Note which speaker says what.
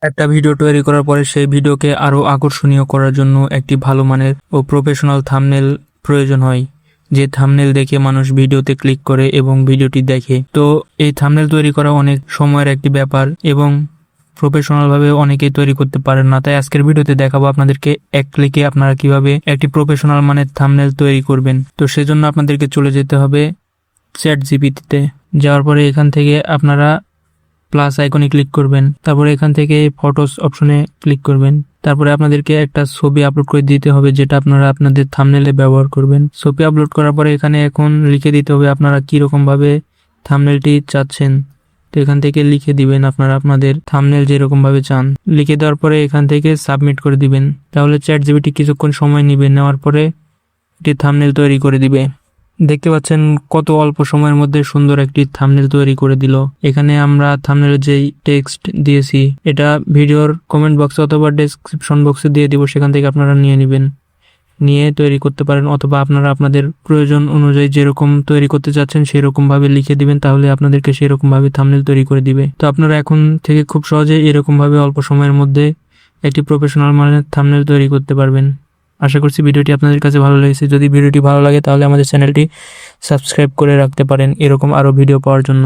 Speaker 1: একটা ভিডিও তৈরি করার পরে সেই ভিডিওকে আরো আকর্ষণীয় করার জন্য একটি ভালো মানের ও প্রফেশনাল থাম্বনেল প্রয়োজন হয়, যে থাম্বনেল দেখে মানুষ ভিডিওতে ক্লিক করে এবং ভিডিওটি দেখে। তো এই থাম্বনেল তৈরি করা অনেক সময়ের একটি ব্যাপার এবং প্রফেশনাল ভাবে অনেকেই তৈরি করতে পারেন না। তাই আজকের ভিডিওতে দেখাবো আপনাদেরকে এক ক্লিকে আপনারা কিভাবে একটি প্রফেশনাল মানের থাম্বনেল তৈরি করবেন। তো সেজন্য আপনাদেরকে চলে যেতে হবে চ্যাটজিপিটিতে। যাওয়ার পরে এখান থেকে আপনারা প্লাস আইকনে ক্লিক করবেন, তারপরে এখান থেকে ফটোস অপশনে ক্লিক করবেন। তারপরে আপনাদেরকে একটা ছবি আপলোড করে দিতে হবে যেটা আপনারা আপনাদের থাম্বনেলে ব্যবহার করবেন। ছবি আপলোড করার পরে এখানে এখন লিখে দিতে হবে আপনারা কিরকম ভাবে থাম্বনেলটি চাচ্ছেন। তো এখান থেকে লিখে দিবেন আপনারা আপনাদের থাম্বনেল যেরকম ভাবে চান। লিখে দেওয়ার পরে এখান থেকে সাবমিট করে দিবেন। তাহলে চ্যাটজিপিটি কিছুক্ষণ সময় নেবে, নেওয়ার পরে এটি থাম্বনেল তৈরি করে দিবে। দেখতে পাচ্ছেন কত অল্প সময়ের মধ্যে সুন্দর একটি থাম্বনেল তৈরি করে দিল। এখানে আমরা থাম্বনেলের যেই টেক্সট দিয়েছি এটা ভিডিওর কমেন্ট বক্সে অথবা ডেসক্রিপশন বক্সে দিয়ে দিব, সেখান থেকে আপনারা নিয়ে নেবেন, নিয়ে তৈরি করতে পারেন। অথবা আপনারা আপনাদের প্রয়োজন অনুযায়ী যেরকম তৈরি করতে চাচ্ছেন সেরকম ভাবে লিখে দিবেন, তাহলে আপনাদেরকে সেরকম ভাবে থাম্বনেল তৈরি করে দিবে। তো আপনারা এখন থেকে খুব সহজে এরকম ভাবে অল্প সময়ের মধ্যে একটি প্রফেশনাল মানের থাম্বনেল তৈরি করতে পারবেন। আশা করছি ভিডিওটি আপনাদের কাছে ভালো লেগেছে। যদি ভিডিওটি ভালো লাগে তাহলে আমাদের চ্যানেলটি সাবস্ক্রাইব করে রাখতে পারেন এরকম আরও ভিডিও পাওয়ার জন্য।